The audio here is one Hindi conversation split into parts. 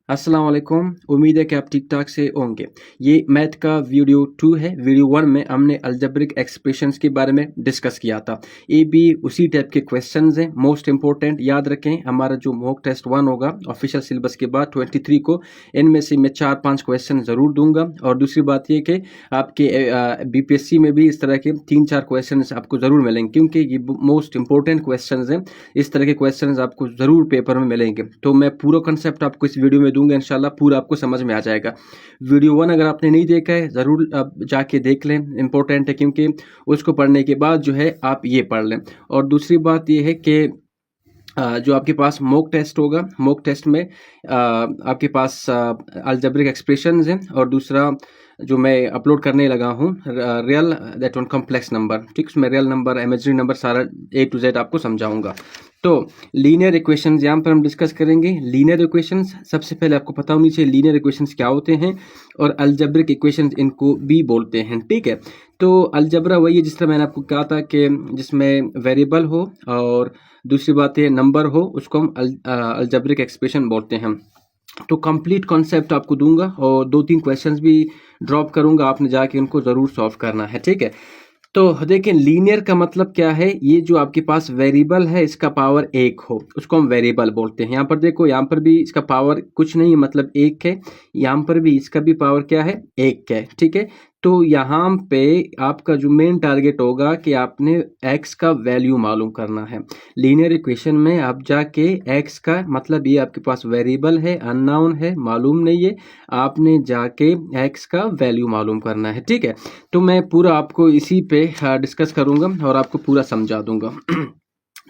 अस्सलाम वालेकुम। उम्मीद है कि आप ठीक ठाक से होंगे। ये मैथ का वीडियो 2 है। वीडियो 1 में हमने अलजेब्रिक एक्सप्रेशंस के बारे में डिस्कस किया था। ये भी उसी टाइप के क्वेश्चंस हैं। मोस्ट इंपॉर्टेंट याद रखें, हमारा जो मॉक टेस्ट 1 होगा ऑफिशियल सिलेबस के बाद 23 को, इनमें से मैं 4-5 क्वेश्चन ज़रूर दूंगा। और दूसरी बात ये कि आपके बीपीएससी में भी इस तरह के 3-4 क्वेश्चन आपको ज़रूर मिलेंगे, क्योंकि ये मोस्ट इंपॉर्टेंट क्वेश्चन हैं। इस तरह के क्वेश्चन आपको ज़रूर पेपर में मिलेंगे। तो मैं पूरा कंसेप्ट आपको इस वीडियो में दूंगा, इंशाल्लाह पूरा आपको समझ में आ जाएगा। वीडियो 1 अगर आपने नहीं देखा है ज़रूर आप जाके देख लें, इंपॉर्टेंट है, क्योंकि उसको पढ़ने के बाद जो है आप ये पढ़ लें। और दूसरी बात ये है कि जो आपके पास मॉक टेस्ट होगा, मॉक टेस्ट में आपके पास अलजेब्रिक एक्सप्रेशंस हैं, और दूसरा जो मैं अपलोड करने लगा हूँ real that one complex number, ठीक, उसमें रियल नंबर, इमेजिनरी नंबर, सारा A to Z आपको समझाऊंगा। तो लीनियर इक्वेशंस यहाँ पर हम डिस्कस करेंगे। लीनियर इक्वेशंस सबसे पहले आपको पता होनी चाहिए लीनियर इक्वेशंस क्या होते हैं, और अलजेब्रिक इक्वेशंस इनको भी बोलते हैं, ठीक है। तो अलजबरा वही है जिस तरह मैंने आपको कहा था कि जिसमें वेरिएबल हो और दूसरी बात है नंबर हो, उसको हम अलजेब्रिक एक्सप्रेशन बोलते हैं। तो कंप्लीट कॉन्सेप्ट आपको दूंगा और 2-3 क्वेश्चंस भी ड्रॉप करूंगा, आपने जाके उनको ज़रूर सॉल्व करना है, ठीक है। तो देखें लीनियर का मतलब क्या है। ये जो आपके पास वेरिएबल है इसका पावर 1 हो, उसको हम वेरिएबल बोलते हैं। यहाँ पर देखो, यहाँ पर भी इसका पावर कुछ नहीं है, मतलब 1 है। यहाँ पर भी इसका भी पावर क्या है, 1 है, ठीक है। तो यहाँ पे आपका जो मेन टारगेट होगा कि आपने x का वैल्यू मालूम करना है। लीनियर इक्वेशन में आप जाके x का मतलब ये आपके पास वेरिएबल है, अननोन है, मालूम नहीं है, आपने जाके x का वैल्यू मालूम करना है, ठीक है। तो मैं पूरा आपको इसी पे डिस्कस करूंगा और आपको पूरा समझा दूंगा।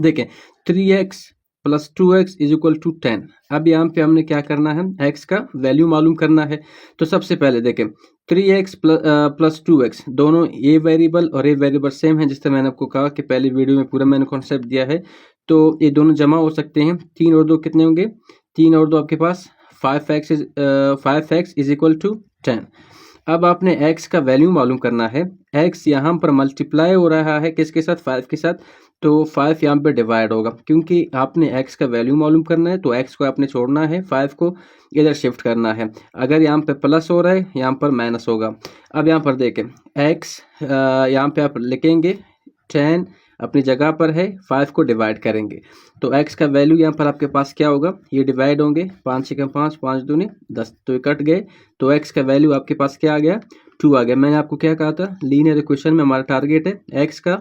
देखें, 3x plus 2x is equal to 10। अब यहाँ पे हमने क्या करना है, x का वैल्यू मालूम करना है। तो सबसे पहले देखें 3x प्लस 2x, दोनों ये वेरिएबल और ये वेरिएबल सेम है, जिस तरह मैंने आपको कहा कि पहली वीडियो में पूरा मैंने कॉन्सेप्ट दिया है। तो ये दोनों जमा हो सकते हैं। 3 और 2 कितने होंगे, 3 और 2 आपके पास 5x इज इक्वल टू 10। अब आपने x का वैल्यू मालूम करना है। x यहाँ पर मल्टीप्लाई हो रहा है किसके साथ, 5 के साथ। तो 5 यहाँ पे डिवाइड होगा, क्योंकि आपने x का वैल्यू मालूम करना है तो x को आपने छोड़ना है, 5 को इधर शिफ्ट करना है। अगर यहाँ पे प्लस हो रहा है, यहाँ पर माइनस होगा। अब यहाँ पर देखें x यहाँ पे आप लिखेंगे 10 अपनी जगह पर है, 5 को डिवाइड करेंगे तो x का वैल्यू यहाँ पर आपके पास क्या होगा, ये डिवाइड होंगे, 5 6 5, 5 दूनी 10, तो ये कट गए। तो x का वैल्यू आपके पास क्या आ गया, 2 आ गया। मैंने आपको क्या कहा था, लीनियर इक्वेशन में हमारा टारगेट है x का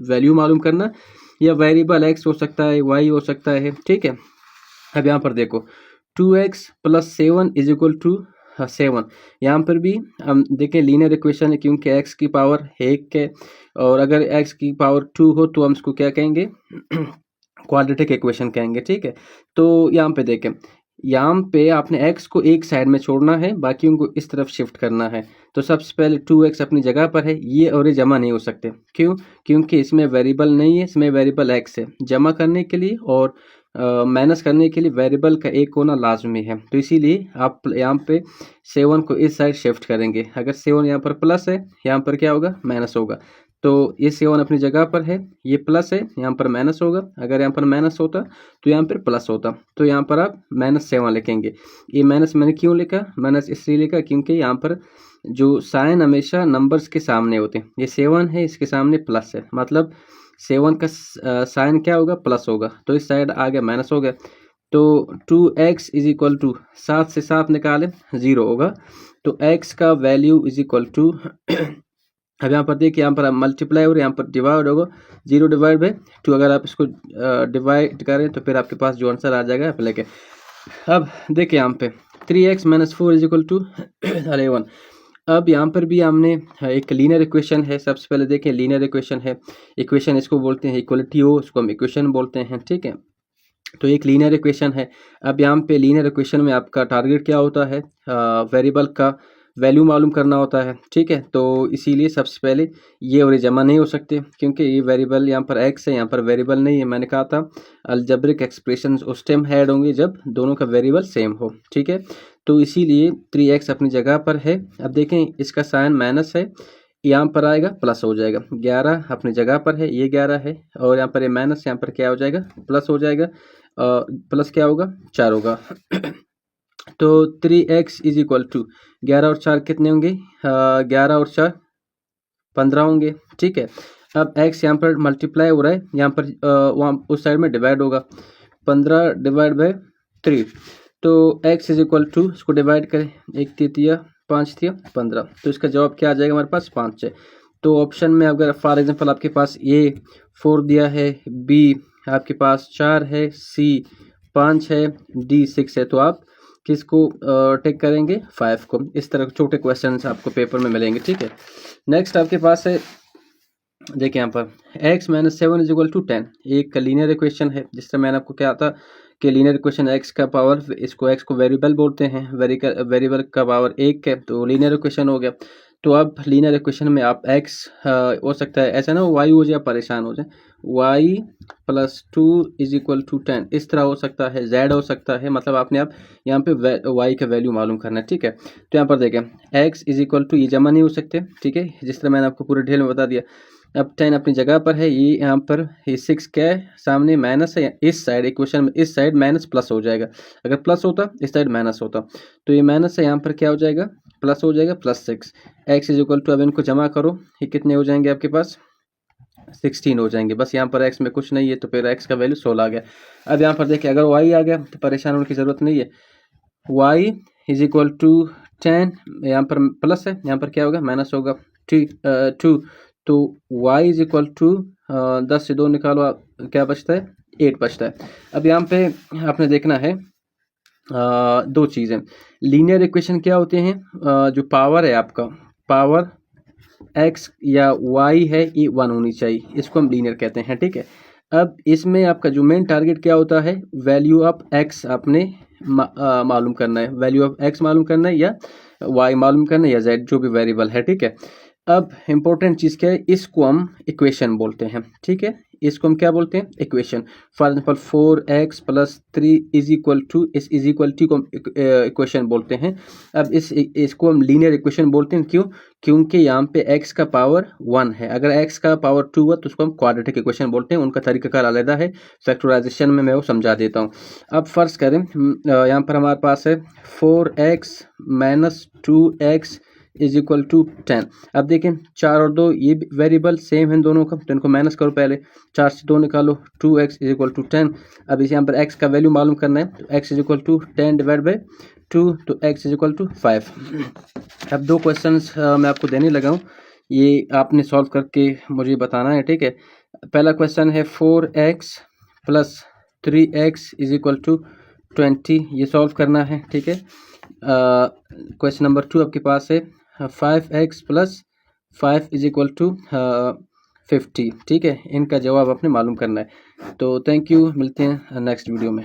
वैल्यू मालूम करना, या वेरिएबल x हो सकता है, y हो सकता है, ठीक है। अब यहाँ पर देखो 2x plus 7 is equal to 7। यहाँ पर भी हम देखें लीनियर इक्वेशन है, क्योंकि x की पावर 1 है, और अगर x की पावर 2 हो तो हम इसको क्या कहेंगे, क्वाड्रेटिक इक्वेशन कहेंगे, ठीक है। तो यहाँ पे देखें, यहाँ पे आपने x को एक साइड में छोड़ना है, बाकी उनको इस तरफ शिफ्ट करना है। तो सबसे पहले 2x अपनी जगह पर है, ये और ये जमा नहीं हो सकते, क्यों, क्योंकि इसमें वेरिएबल नहीं है, इसमें वेरिएबल x है। जमा करने के लिए और माइनस करने के लिए वेरिएबल का एक होना लाजमी है, तो इसीलिए आप यहाँ पे 7 को इस साइड शिफ्ट करेंगे। अगर 7 यहाँ पर प्लस है, यहाँ पर क्या होगा, माइनस होगा। तो ये 7 अपनी जगह पर है, ये प्लस है, यहाँ पर माइनस होगा। अगर यहाँ पर माइनस होता तो यहाँ पर प्लस होता, तो यहाँ पर आप -7 लिखेंगे। ये माइनस मैंने क्यों लिखा, माइनस इसलिए लिखा क्योंकि यहाँ पर जो साइन हमेशा नंबर्स के सामने होते हैं। ये 7 है, इसके सामने प्लस है, मतलब 7 का साइन क्या होगा, प्लस होगा, तो इस साइड आ गया माइनस हो गया। तो 2x इज इक्वल टू 7 से 7 निकालें 0 होगा, तो x का वैल्यू इज इक्वल टू अब यहाँ पर देखिए, यहाँ पर मल्टीप्लाई और यहाँ पर डिवाइड होगा, 0 डिवाइड बाई 2। अगर आप इसको डिवाइड करें तो फिर आपके पास जो आंसर आ जाएगा आप लेके। अब देखिए यहाँ पे 3x - 4 इज इक्वल टू 11। अब यहाँ पर भी हमने एक लीनियर इक्वेशन है। सबसे पहले देखें, लीनियर इक्वेशन है, इक्वेशन इसको बोलते हैं, इक्वलिटी हो उसको हम इक्वेशन बोलते हैं, ठीक है। तो एक लीनियर इक्वेशन है। अब यहाँ पे लीनियर इक्वेशन में आपका टारगेट क्या होता है, वेरिएबल का वैल्यू मालूम करना होता है, ठीक है। तो इसीलिए सबसे पहले ये और ये जमा नहीं हो सकते, क्योंकि ये वेरिएबल यहाँ पर x है, यहाँ पर वेरिएबल नहीं है। मैंने कहा था अलजेब्रिक एक्सप्रेशंस उस टाइम ऐड होंगे जब दोनों का वेरिएबल सेम हो, ठीक है। तो इसीलिए 3x अपनी जगह पर है। अब देखें, इसका साइन माइनस है, यहाँ पर आएगा प्लस हो जाएगा। 11 अपनी जगह पर है, ये 11 है, और यहाँ पर ये माइनस, यहाँ पर क्या हो जाएगा, प्लस हो जाएगा। प्लस क्या होगा 4 होगा। तो 3x इज इक्वल टू 11 और 4 कितने होंगे, 11 और 4 15 होंगे, ठीक है। अब x यहाँ पर मल्टीप्लाई हो रहा है, यहाँ पर वहाँ उस साइड में डिवाइड होगा, 15 डिवाइड बाई 3, तो x इज इक्वल टू, इसको डिवाइड करें, 1 3 5 15, तो इसका जवाब क्या आ जाएगा हमारे पास 5 है। तो ऑप्शन में अगर फॉर एग्जांपल आपके पास ए 4 दिया है, बी आपके पास 4 है, सी 5 है, डी 6 है, तो आप किसको टेक करेंगे 5 को। इस तरह छोटे क्वेश्चन आपको पेपर में मिलेंगे, ठीक है। नेक्स्ट आपके पास है, देखिए यहाँ पर x minus 7 is equal to 10, एक लीनियर इक्वेशन है। जिस तरह मैंने आपको क्या था कि लीनियर इक्वेशन x का पावर, इसको x को वेरिएबल बोलते हैं, वेरिएबल का पावर 1 है, तो लीनियर इक्वेशन हो गया। तो अब लीनियर इक्वेशन में आप x हो सकता है ऐसा ना y हो जाए, परेशान हो जाए, y plus 2 is equal to 10, इस तरह हो सकता है, z हो सकता है, मतलब आपने आप यहाँ पे y का वैल्यू मालूम करना है, ठीक है। तो यहाँ पर देखें x इज इक्वल टू, ये जमा नहीं हो सकते, ठीक है, जिस तरह मैंने आपको पूरे डिटेल में बता दिया। अब 10 अपनी जगह पर है, ये यहाँ पर ये 6 क्या है, सामने माइनस है, इस साइड इक्वेशन में इस साइड माइनस प्लस हो जाएगा, अगर प्लस होता इस साइड माइनस होता, तो ये माइनस है, यहाँ पर क्या हो जाएगा प्लस हो जाएगा, plus 6 x is equal to, अब इनको जमा करो, ये कितने हो जाएंगे आपके पास 16 हो जाएंगे। बस यहाँ पर x में कुछ नहीं है, तो फिर x का वैल्यू 16 आ गया। अब यहाँ पर देखिए अगर y आ गया तो परेशान होने की ज़रूरत नहीं है, y इज इक्वल टू 10, यहाँ पर प्लस है, यहाँ पर क्या होगा माइनस होगा 2, तो y इज इक्वल टू 10 से 2 निकालो, क्या बचता है 8 बचता है। अब यहाँ पे आपने देखना है दो चीज़ें, लीनियर इक्वेशन क्या होते हैं, जो पावर है आपका, पावर x या y है ये 1 होनी चाहिए, इसको हम लीनियर कहते हैं, ठीक है। अब इसमें आपका जो मेन टारगेट क्या होता है, वैल्यू ऑफ x आपने मालूम करना है, वैल्यू ऑफ x मालूम करना है, या y मालूम करना है, या z जो भी वेरिएबल है, ठीक है। अब इम्पोर्टेंट चीज़ क्या है, इसको हम इक्वेशन बोलते हैं, ठीक है, इसको हम क्या बोलते हैं equation. For example 4x plus 3 is equal to, इस इज इक्वल टू को हम इक्वेशन बोलते हैं। अब इसको हम लीनियर इक्वेशन बोलते हैं, क्यों, क्योंकि यहाँ पे x का पावर 1 है, अगर x का पावर 2 है तो उसको हम क्वाड्रेटिक इक्वेशन बोलते हैं, उनका तरीकाकार अलग है, फैक्टराइजेशन में मैं वो समझा देता हूँ। अब फर्ज करें यहाँ पर हमारे पास है 4x minus 2x is equal to 10। अब देखें 4 और 2 ये वेरिएबल सेम हैं दोनों का, तो इनको माइनस करो, पहले 4 से 2 निकालो, 2x इज इक्वल टू 10। अब इस यहाँ पर x का वैल्यू मालूम करना है, तो x is equal to 10 divide by 2, तो x इज इक्वल टू 5। अब दो क्वेश्चंस मैं आपको देने लगा हूँ, ये आपने सॉल्व करके मुझे बताना है, ठीक है। पहला क्वेश्चन है 4x plus 3x is equal to 20, ये सॉल्व करना है, ठीक है। क्वेश्चन नंबर 2 आपके पास है 5x plus 5 is equal to 50, ठीक है, इनका जवाब आपने मालूम करना है। तो थैंक यू, मिलते हैं नेक्स्ट वीडियो में।